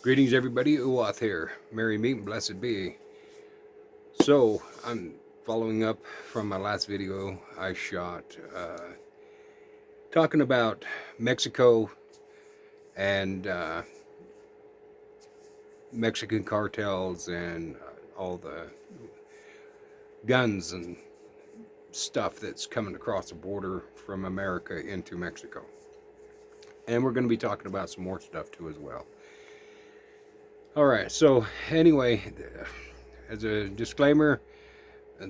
Greetings, everybody. Uwath here. Merry meet and blessed be. So, I'm following up from my last video I shot talking about Mexico and Mexican cartels and all the guns and stuff that's coming across the border from America into Mexico. And we're going to be talking about some more stuff too as well. All right, so anyway, as a disclaimer,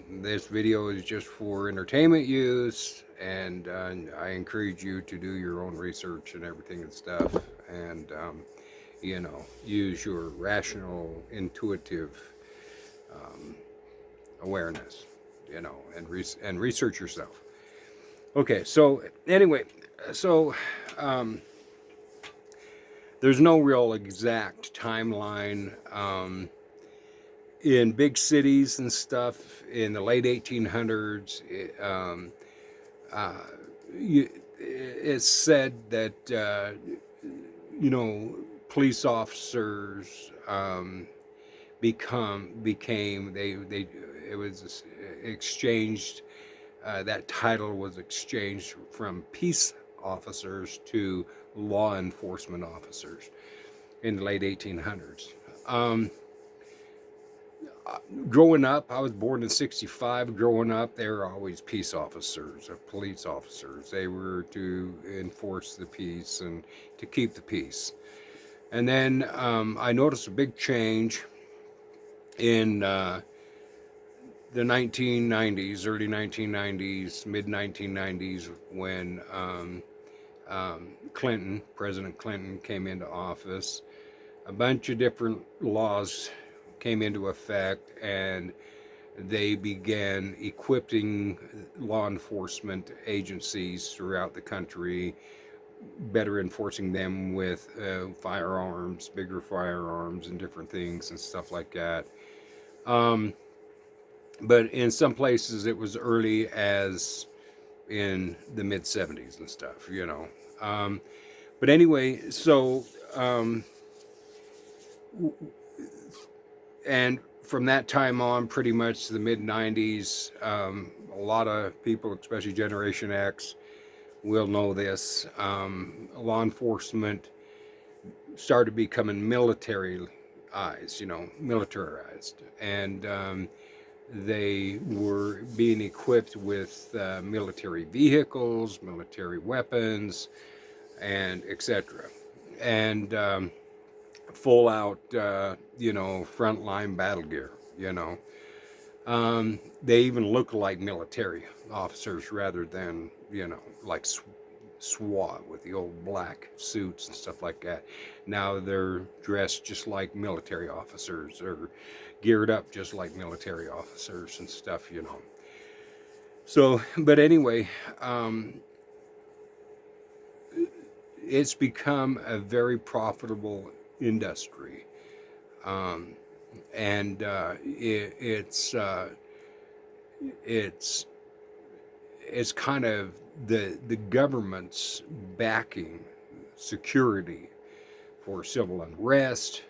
this video is just for entertainment use, and I encourage you to do your own research and everything and stuff, and use your rational, intuitive awareness, and research yourself. Okay, so anyway, so there's no real exact timeline. In big cities and stuff in the late 1800s, it's said that police officers became it was exchanged. That title was exchanged from peace officers to law enforcement officers in the late 1800s. Growing up, I was born in '65. Growing up, they were always peace officers, or police officers. They were to enforce the peace and to keep the peace. And then I noticed a big change in the 1990s, early 1990s, mid 1990s, when President Clinton came into office. A bunch of different laws came into effect, and they began equipping law enforcement agencies throughout the country, better enforcing them with firearms, bigger firearms and different things and stuff like that. But in some places it was early as in the mid 70s and stuff, but anyway, so and from that time on, pretty much the mid 90s, a lot of people, especially Generation X, will know this. Law enforcement started becoming militarized, and they were being equipped with military vehicles, military weapons, and etc. And full out, frontline battle gear, They even look like military officers rather than, like SWAT with the old black suits and stuff like that. Now they're dressed just like military officers, or geared up just like military officers and stuff, So, but anyway, it's become a very profitable industry, and it's kind of the government's backing security for civil unrest,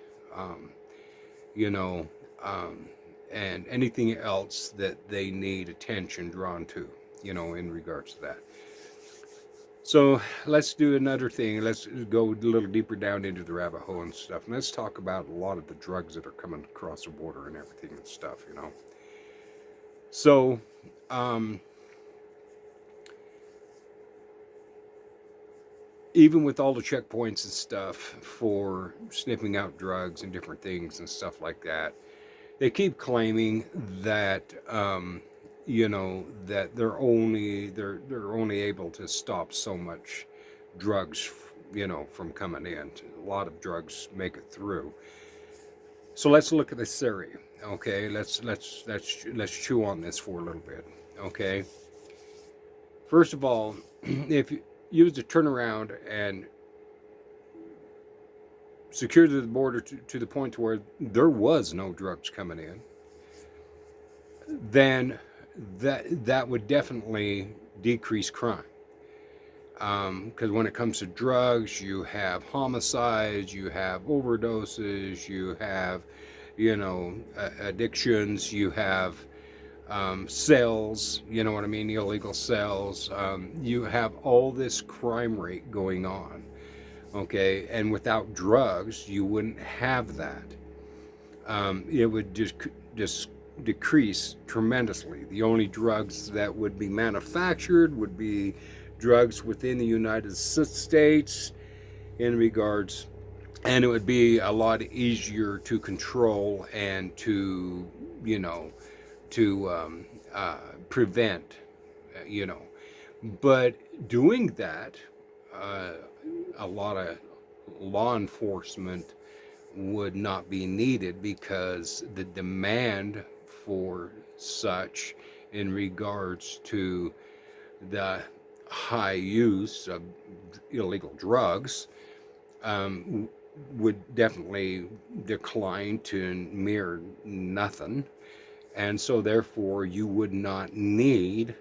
and anything else that they need attention drawn to, in regards to that. So let's do another thing. Let's go a little deeper down into the rabbit hole and stuff. And let's talk about a lot of the drugs that are coming across the border and everything and stuff, So, even with all the checkpoints and stuff for sniffing out drugs and different things and stuff like that, they keep claiming that that they're only able to stop so much drugs, from coming in. A lot of drugs make it through. So let's look at this theory. Okay, let's chew on this for a little bit. Okay. First of all, if you was to turn around and secure the border to the point to where there was no drugs coming in, then that would definitely decrease crime. Because when it comes to drugs, you have homicides, you have overdoses, you have, addictions, you have sales, you know what I mean, illegal sales. You have all this crime rate going on, okay? And without drugs, you wouldn't have that. It would just decrease tremendously. The only drugs that would be manufactured would be drugs within the United States in regards, and it would be a lot easier to control and to, you know, to prevent, you know. But doing that, uh, a lot of law enforcement would not be needed because the demand for such in regards to the high use of illegal drugs would definitely decline to mere nothing. And so, therefore, you would not need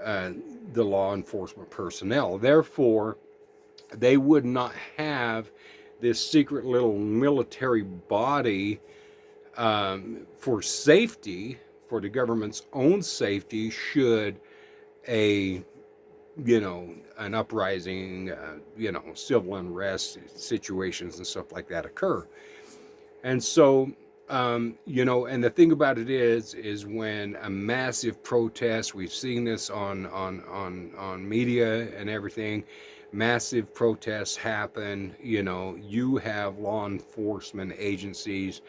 uh, the law enforcement personnel. Therefore, they would not have this secret little military body for safety, for the government's own safety, should a an uprising, civil unrest situations and stuff like that occur. And so, and the thing about it is when a massive protest, we've seen this on media and everything, massive protests happen, you have law enforcement agencies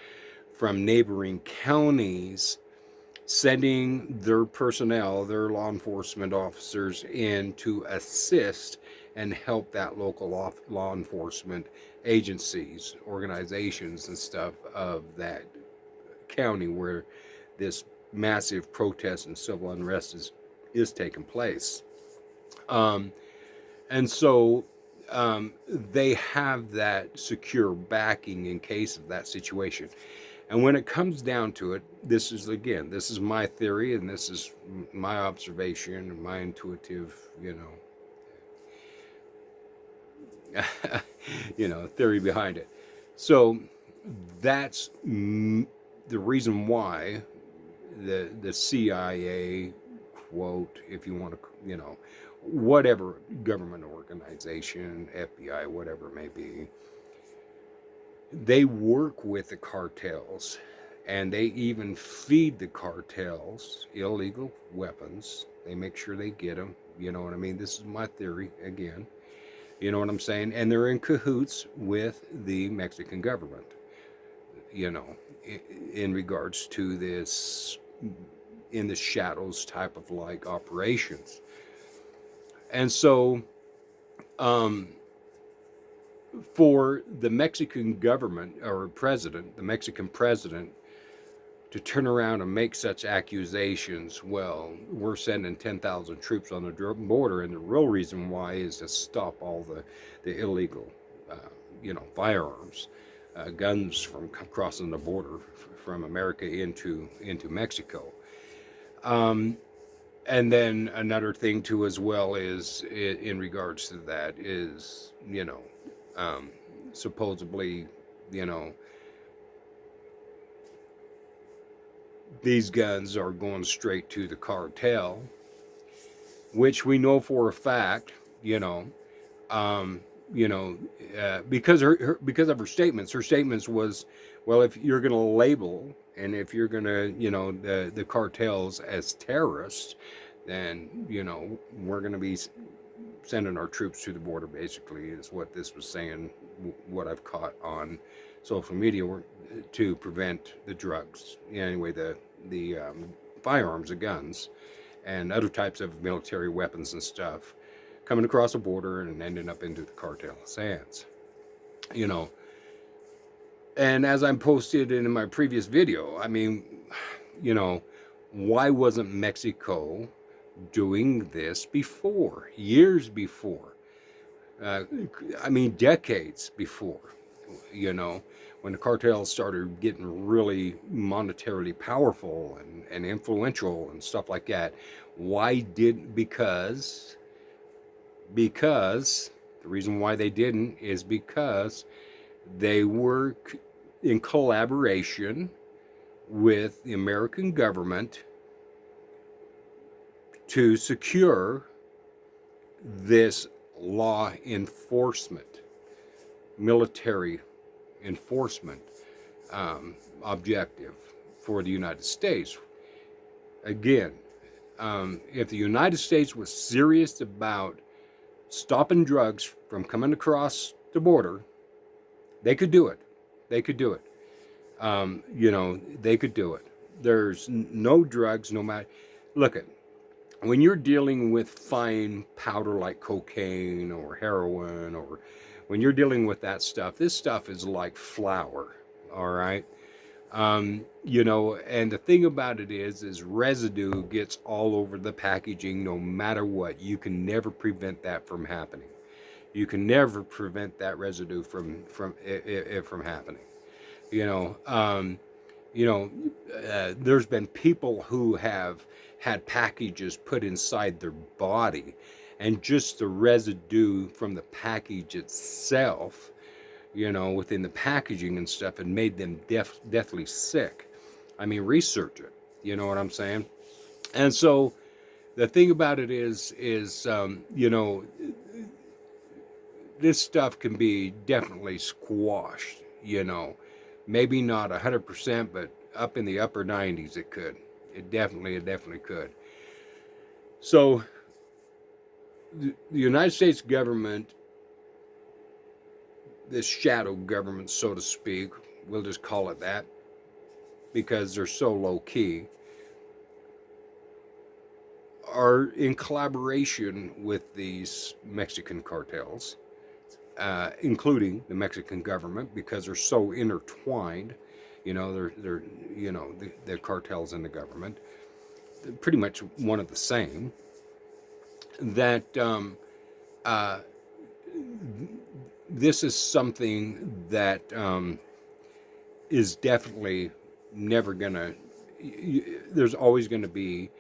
from neighboring counties sending their personnel, their law enforcement officers in to assist and help that local law enforcement agencies, organizations, and stuff of that county where this massive protest and civil unrest is taking place. Um, and so they have that secure backing in case of that situation. And when it comes down to it, this is my theory, and this is my observation and my intuitive, theory behind it. So that's the reason why the CIA, quote, if you want to, whatever government organization, FBI, whatever it may be, they work with the cartels, and they even feed the cartels illegal weapons. They make sure they get them. You know what I mean? This is my theory again. You know what I'm saying? And they're in cahoots with the Mexican government, in regards to this in the shadows type of like operations. And so, for the Mexican government or president, the Mexican president, to turn around and make such accusations, well, we're sending 10,000 troops on the border, and the real reason why is to stop all the illegal, firearms, guns from crossing the border from America into Mexico. And then another thing too, as well, is in regards to that is, supposedly, these guns are going straight to the cartel, which we know for a fact, because because of her statements. Her statements was, well, if you're going to label and if you're going to, the cartels as terrorists, then we're going to be sending our troops to the border. Basically, is what this was saying. What I've caught on social media, to prevent the drugs. Anyway, the firearms, the guns, and other types of military weapons and stuff coming across the border and ending up into the cartel's hands. And as I posted in my previous video, I mean, why wasn't Mexico doing this before, years before? Decades before, when the cartels started getting really monetarily powerful and influential and stuff like that. Because because the reason why they didn't is because they were in collaboration with the American government to secure this law enforcement, military enforcement objective for the United States. Again, if the United States was serious about stopping drugs from coming across the border, they could do it. They could do it. They could do it. There's no drugs, no matter. Look at when you're dealing with fine powder like cocaine or heroin, or when you're dealing with that stuff, this stuff is like flour. All right. And the thing about it is residue gets all over the packaging no matter what. You can never prevent that from happening. You can never prevent that residue from happening. You know, um, there's been people who have had packages put inside their body, and just the residue from the package itself, within the packaging and stuff, and made them deathly sick. I mean, research it. You know what I'm saying? And so the thing about it is, this stuff can be definitely squashed. Maybe not 100%, but up in the upper 90s, it could. It definitely could. So the United States government, this shadow government, so to speak, we'll just call it that, because they're so low key, are in collaboration with these Mexican cartels, including the Mexican government, because they're so intertwined. The cartels and the government, they're pretty much one of the same. That this is something that is definitely never gonna. There's always going to be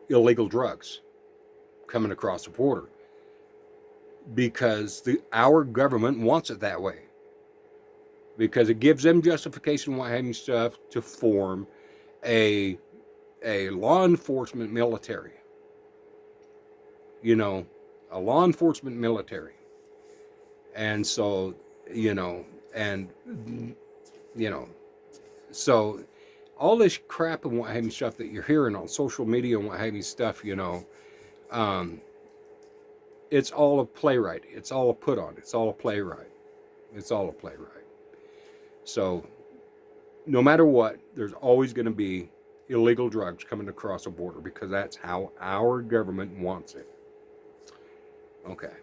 illegal drugs coming across the border, because our government wants it that way, because it gives them justification why having stuff to form a law enforcement military. A law enforcement military. And so, and so all this crap and what have you stuff that you're hearing on social media and what have you stuff, um, it's all a playwright. It's all a put on. It's all a playwright. It's all a playwright. So no matter what, there's always going to be illegal drugs coming across the border, because that's how our government wants it. Okay.